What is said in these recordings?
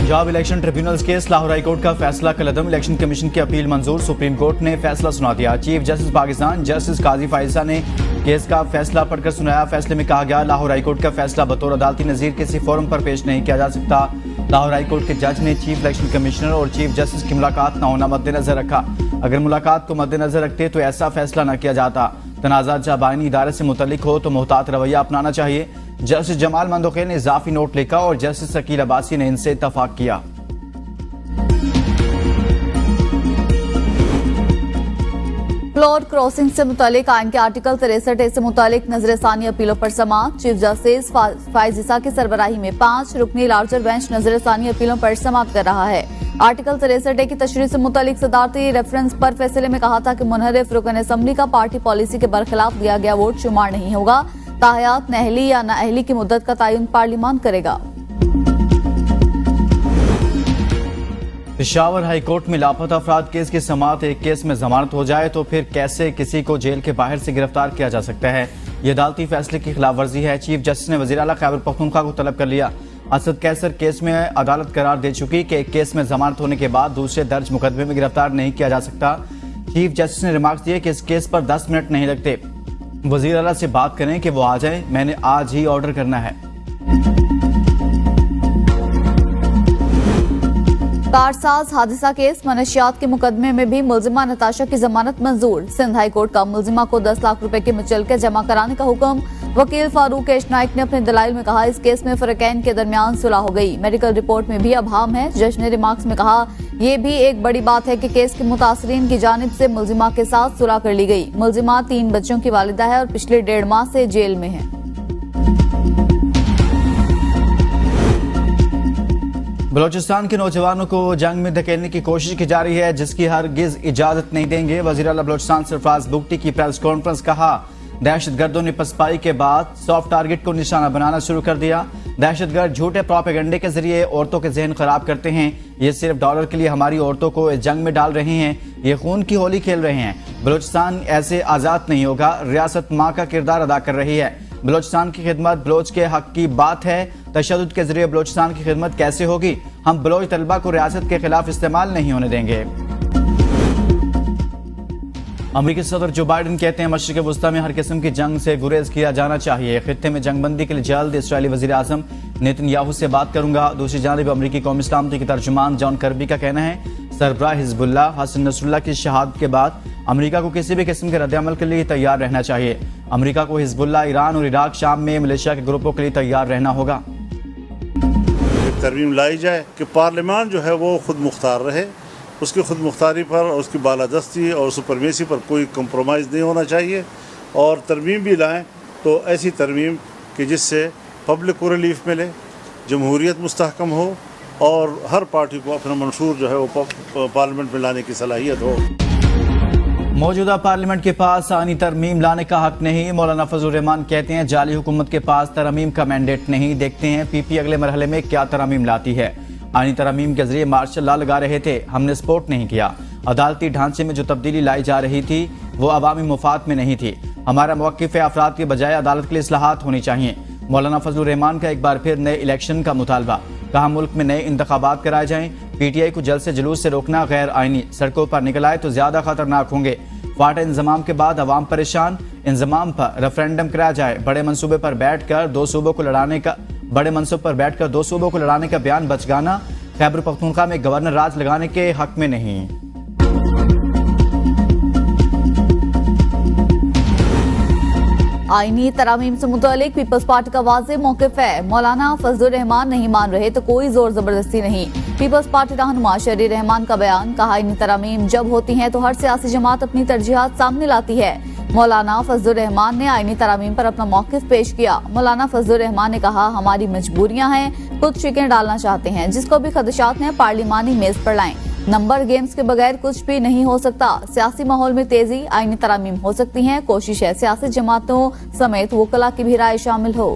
Punjab election tribunals case Lahore high court का फैसला कलअदम। Election commission की अपील मंजूर, सुप्रीम कोर्ट ने फैसला सुना दिया। चीफ जस्टिस पाकिस्तान जस्टिस काजी फाइजा ने केस का फैसला पढ़कर सुनाया। फैसले में कहा गया, लाहौर हाई कोर्ट का फैसला बतौर अदालती नजीर किसी फोरम पर पेश नहीं किया जा सकता। लाहौर हाई कोर्ट के जज ने चीफ इलेक्शन कमिश्नर और चीफ जस्टिस की मुलाकात न होना मद्देनजर रखा। अगर मुलाकात को मद्देनजर रखते तो ऐसा फैसला न किया जाता। तनाज़ा जब आईनी इदारे से मुतल्लिक हो तो मोहतात रवैया अपनाना चाहिए। जस्टिस जमाल मंदोखे ने इजाफी नोट लिखा और जस्टिस शकील अब्बासी ने इनसे इत्तफाक किया। फ्लोर क्रॉसिंग से मुतालिक आइन के आर्टिकल 63 से मुतालिक नजरसानी अपीलों पर समाअत। चीफ जस्टिस फायजिसा की सरबराही में 5 रुकनी लार्जर बेंच नजरसानी अपीलों पर समाअत कर रहा है। आर्टिकल 63 की तशरीह से मुतालिक सदारती रेफरेंस पर फैसले में कहा था कि मुनहरिफ रुकन असम्बली का पार्टी पॉलिसी के बरखिलाफ दिया गया वोट शुमार नहीं होगा। ताहयात नहली या नाअहली की मुद्दत का तयन पार्लिमान करेगा। पेशावर हाई कोर्ट में लापता अफराद केस की समाअत। एक केस में जमानत हो जाए तो फिर कैसे किसी को जेल के बाहर से गिरफ्तार किया जा सकता है? ये अदालती फैसले की खिलाफ वर्जी है। चीफ जस्टिस ने वज़ीर आला खैबर पख्तूनख्वा को तलब कर लिया। असद कैसर केस में अदालत करार दे चुकी कि एक केस में जमानत होने के बाद दूसरे दर्ज मुकदमे में गिरफ्तार नहीं किया जा सकता। चीफ जस्टिस ने रिमार्क्स दिए कि इस केस पर 10 मिनट नहीं लगते। वज़ीर आला से बात करें कि वो आ जाए, मैंने आज ही ऑर्डर करना है। कारसाज हादसा केस मनशियात के मुकदमे में भी मुलजिमा नताशा की जमानत मंजूर। सिंध हाई कोर्ट का मुलजिमा को 10 लाख रुपए के मुचलके जमा कराने का हुक्म। वकील फारूक एश नाइक ने अपने दलाइल में कहा, इस केस में फरकैन के दरमियान सुलह हो गई। मेडिकल रिपोर्ट में भी अभाम है। जज ने रिमार्क्स में कहा, यह भी एक बड़ी बात है कि केस के मुतासरीन की जानिब से मुलजिमा के साथ सुलह कर ली गई। मुलजिमा 3 बच्चों की वालिदा है और पिछले 1.5 माह से जेल में है। बलोचिस्तान के नौजवानों को जंग में धकेलने की कोशिश की जा रही है, जिसकी हरगिज इजाजत नहीं देंगे। वज़ीर आला बलोचिस्तान सरफराज बुगटी की प्रेस कॉन्फ्रेंस। कहा, दहशतगर्दों ने पसपाई के बाद सॉफ्ट टारगेट को निशाना बनाना शुरू कर दिया। दहशतगर्द झूठे प्रोपेगेंडे के जरिए औरतों के जहन खराब करते हैं। ये सिर्फ डॉलर के लिए हमारी औरतों को इस जंग में डाल रहे हैं। ये खून की होली खेल रहे हैं। बलोचिस्तान ऐसे आजाद नहीं होगा। रियासत माँ का किरदार अदा कर रही है। बलोचिस्तान की खिदमत बलोच के हक की बात है। तशद्दुद के जरिए बलोचिस्तान की खिदमत कैसे होगी? हम बलोच तलबा को रियासत के खिलाफ इस्तेमाल नहीं होने देंगे। अमेरिकी सदर जो बाइडन कहते हैं, मशरिक़ वुस्ता में हर किस्म की जंग से गुरेज किया जाना चाहिए। खित्ते में जंगबंदी के लिए जल्द इसराइली वज़ीर आज़म नेतन्याहू से बात करूंगा। दूसरी जानिब अमेरिकी कौमी सलामती के तर्जुमान जॉन कर्बी का कहना है, सरबराह हिज़्बुल्लाह हसन नसरुल्लाह की शहादत के बाद अमेरिका को किसी भी किस्म के रद्द-ए-अमल के लिए तैयार रहना चाहिए। अमेरिका को हिज़्बुल्लाह, ईरान और इराक, शाम में मलेशिया के ग्रुपों के लिए तैयार रहना होगा। तरमीम लाई जाए कि पार्लियामान जो है वो खुद मुख्तार रहे। उसकी खुद मुख्तारी पर, उसकी बालादस्ती और सुपरमेसी पर कोई कंप्रोमाइज़ नहीं होना चाहिए। और तरमीम भी लाएं तो ऐसी तरमीम कि जिससे पब्लिक को रिलीफ मिले, जमहूरियत मुस्तहकम हो और हर पार्टी को अपना मंशूर जो है वो पार्लियामेंट में लाने की सलाहियत हो। मौजूदा पार्लियामेंट के पास आनी तरमीम लाने का हक नहीं। मौलाना फजलुर रहमान कहते हैं, जाली हुकूमत के पास तरमीम का मैंडेट नहीं। देखते हैं पीपी अगले मरहले में क्या तरमीम लाती है। आनी तरमीम के जरिए मार्शल लॉ लगा रहे थे, हमने सपोर्ट नहीं किया। अदालती ढांचे में जो तब्दीली लाई जा रही थी वो अवामी मुफाद में नहीं थी। हमारा मौक़िफ़ है, अफराद के बजाय अदालत के लिए इस्लाहात होनी चाहिए। मौलाना फजलुर रहमान का एक बार फिर नए इलेक्शन का मुतालबा। कहा, मुल्क में नए इंतखाबात कराए जाएं। पीटीआई को जल्द से जुलूस से रोकना गैर आईनी। सड़कों पर निकल आए तो ज्यादा खतरनाक होंगे। फाटा इंजमाम के बाद अवाम परेशान। इंजमाम पर रेफरेंडम कराया जाए। बड़े मनसूबे पर बैठकर दो सूबों को लड़ाने का बयान बचगाना। खैबर पख्तूनख्वा में गवर्नर राज लगाने के हक में नहीं। आईनी तरामीम से मुतालिक पीपल्स पार्टी का वाज़ेह मौक़िफ़ है। मौलाना फजलुर रहमान नहीं मान रहे तो कोई जोर जबरदस्ती नहीं। पीपल्स पार्टी रहनुमा शहरी रहमान का बयान। कहा, आईनी तरामीम जब होती हैं तो हर सियासी जमात अपनी तरजीहात सामने लाती है। मौलाना फजलुर रहमान ने आईनी तरामीम पर अपना मौक़िफ़ पेश किया। मौलाना फजलुर रहमान ने कहा, हमारी मजबूरियां हैं, खुद शिकें डालना चाहते हैं। जिसको भी खदशात हैं पार्लिमानी मेज पर लाएं। नंबर गेम्स के बगैर कुछ भी नहीं हो सकता। सियासी माहौल में तेजी, आईनी तरामीम हो सकती हैं। कोशिश है सियासी जमातों समेत वकला की भी राय शामिल हो।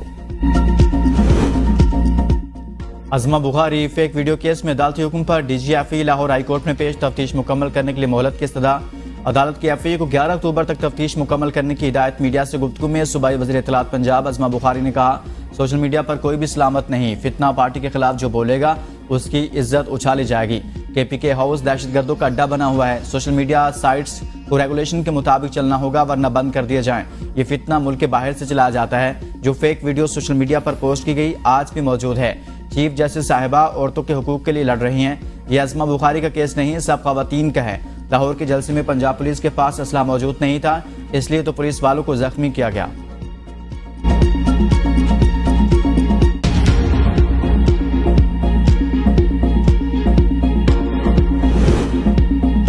Azma Bukhari fake video case में अदालती हुक्म पर DGFE लाहौर हाई कोर्ट में पेश। तफ्तीश मुकम्मल करने के लिए मोहलत की इस्तदा। अदालत की FA को 11 अक्टूबर तक तफ्तीश मुकम्मल करने की हिदायत। मीडिया से गुफ्तगू में सूबाई वज़ीर इत्तलात पंजाब अज़मा बुखारी ने कहा, सोशल मीडिया पर कोई भी सलामत नहीं। फितना पार्टी के खिलाफ जो बोलेगा उसकी इज्जत उछाली जाएगी। केपीके हाउस दहशतगर्दों का अड्डा बना हुआ है। सोशल मीडिया साइट्स को रेगुलेशन के मुताबिक चलना होगा, वरना बंद कर दिए जाएं। ये फितना मुल्क के बाहर से चलाया जाता है। जो फेक वीडियो सोशल मीडिया पर पोस्ट की गई आज भी मौजूद है। चीफ जस्टिस साहिबा औरतों के हुकूक के लिए लड़ रही हैं। ये अज़मा बुखारी का केस नहीं, सब ख़वातीन का है। लाहौर के जलसे में पंजाब पुलिस के पास असला मौजूद नहीं था, इसलिए तो पुलिस वालों को जख्मी किया गया।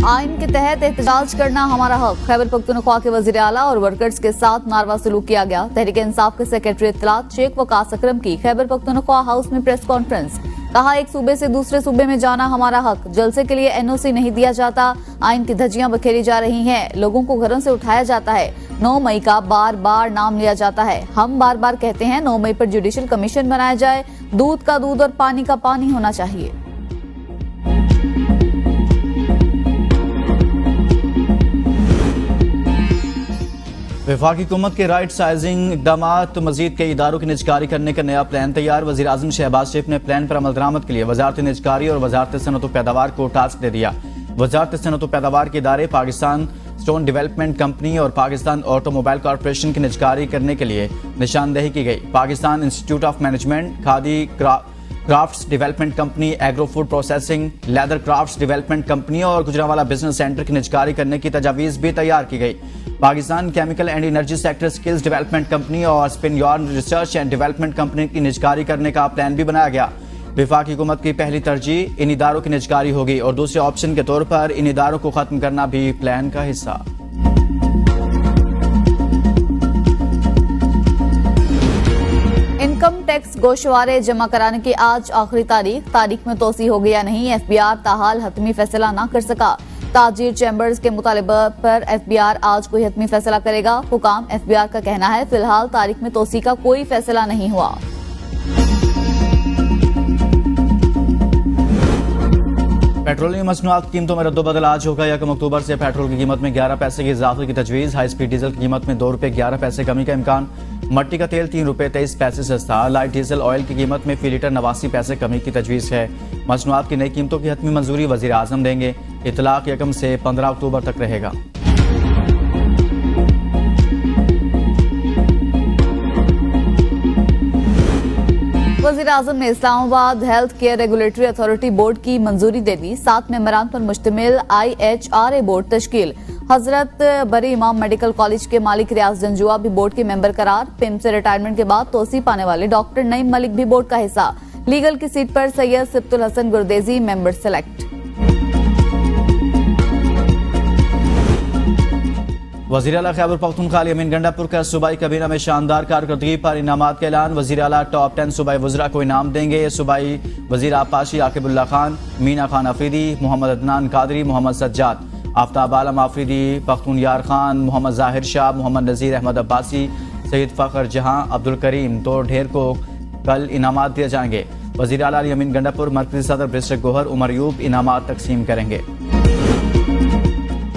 आइन के तहत एहतजाज करना हमारा हक। खैबर पख्तूनख्वा के वजीर आला और वर्कर्स के साथ नारवा सलूक किया गया। तहरीक इंसाफ के सेक्रेटरी इत्तलात शेख वकास अकरम की खैबर पख्तूनख्वा हाउस में प्रेस कॉन्फ्रेंस। कहा, एक सूबे से दूसरे सूबे में जाना हमारा हक। जलसे के लिए एनओसी नहीं दिया जाता। आइन की धज्जियां बखेरी जा रही हैं। लोगों को घरों से उठाया जाता है। 9 मई का बार बार नाम लिया जाता है। हम बार बार कहते हैं 9 मई पर जुडिशल कमीशन बनाया जाए। दूध का दूध और पानी का पानी होना चाहिए। वफाकी हुकूमत के राइट साइजिंग इकदाम मजीद कई इदारों की निजकारी करने का नया प्लान तैयार। वज़ीर आज़म शहबाज शरीफ ने प्लान पर अमल दरामद के लिए वजारत निजकारी और वजारत सनअत व पैदावार को टास्क दे दिया। वजारत सनअत व पैदावार के इदारे पाकिस्तान स्टोन डेवलपमेंट कंपनी और पाकिस्तान ऑटोमोबाइल कॉरपोरेशन की निजकारी करने के लिए निशानदेही की गई। Pakistan institute of management, khadi crafts development company, agro food processing, leather crafts development company और गुजरावाला बिजनेस सेंटर की निजकारी करने की तजावीज़ भी तैयार की गई। Pakistan chemical and energy sector skills development company और spin yarn research and development company की निजकारी करने का प्लान भी बनाया गया। वफाकी हुकूमत की पहली तरजीह इन इदारों की निजकारी होगी और दूसरे ऑप्शन के तौर पर इन इदारों को खत्म करना भी प्लान का हिस्सा। इनकम टैक्स गोशवारे जमा कराने की आज आखिरी तारीख में तोसी हो गया नहीं। एफबीआर ताहाल हतमी फैसला न कर सका। ताजिर चैम्बर्स के मुतालिबा पर एफबीआर आज कोई हतमी फैसला करेगा। हुकाम एफबीआर का कहना है फिलहाल तारीख में तोसी का कोई फैसला नहीं हुआ। पेट्रोलियम मसनूआत की कीमतों में रद्दोबदल आज होगा। 1 अक्टूबर से पेट्रोल की कीमत में 11 पैसे की इजाफे की तजवीज़। हाई स्पीड डीजल की कीमत में 2 रुपये 11 पैसे कमी का इम्कान। मट्टी का तेल 3 रुपये 23 पैसे सस्ता। लाइट डीजल ऑयल की कीमत में फी लीटर 89 पैसे कमी की तजवीज़ है। मसनूआत की नई कीमतों की हतमी मंजूरी वज़ीर आज़म देंगे। इतलाक 1 से 15 अक्टूबर तक रहेगा। वज़ीर आज़म ने Islamabad health care regulatory authority board की मंजूरी दे दी। 7 मेंबरान पर मुश्तमिल IHRA बोर्ड तश्कील। हजरत बरी इमाम मेडिकल कॉलेज के मालिक रियाज जंजुआ भी बोर्ड के मेंबर करार। पिम से रिटायरमेंट के बाद तोसी पाने वाले डॉक्टर नईम मलिक भी बोर्ड का हिस्सा। लीगल की सीट पर सैयद सिब्तुल हसन गुरदेजी मेंबर सेलेक्ट। वज़ीर आला खैबर पख्तूनख्वा यमीन गंडापुर का सूबाई काबीना में शानदार कारकर्दगी पर इनामात का ऐलान। वज़ीर आला टॉप 10 सूबाई वज़रा को इनाम देंगे। सूबाई वज़ीर आपाशी आकिबुल्ला खान, मीना खान अफरीदी, मोहम्मद अदनान कादरी, मोहम्मद सज्जाद, आफ्ताब आलम आफरीदी, पख्तून यार खान, मोहम्मद जाहिर शाह, मोहम्मद नज़ीर अहमद अब्बासी, सईद फ़खर जहां, अब्दुल करीम तो ढेर को कल इनामात दिए जाएंगे। वज़ीर आला यमीन गंडापुर मरकज़ी सदर बैरिस्टर गोहर उमर यूब इनामात तकसीम करेंगे।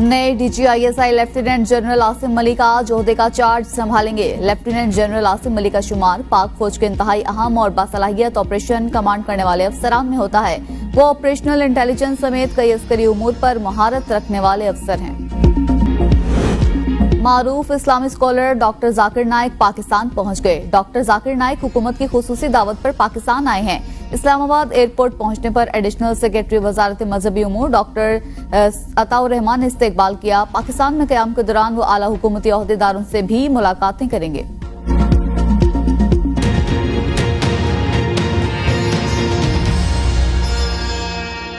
नए DGISI lieutenant general Asim Malik आज ओहदे का चार्ज संभालेंगे। लेफ्टिनेंट जनरल आसिम मलिक का शुमार पाक फौज के इंतहाई अहम और बासलाहियत ऑपरेशन कमांड करने वाले अफसरान में होता है। वो ऑपरेशनल इंटेलिजेंस समेत कई अस्करी उमूर पर महारत रखने वाले अफसर हैं। मारूफ इस्लामी स्कॉलर डॉक्टर जाकिर नाइक पाकिस्तान पहुंच गए। डॉक्टर जाकिर नाइक हुकूमत की खुसूसी दावत पर पाकिस्तान आए हैं। इस्लामाबाद एयरपोर्ट पहुंचने पर एडिशनल सेक्रेटरी वजारत मजहबी उमूर डॉक्टर अताउर रहमान ने इस्तकबाल किया। पाकिस्तान में क़याम के दौरान वो आला हुकूमती ओहदेदारों से भी मुलाकातें करेंगे।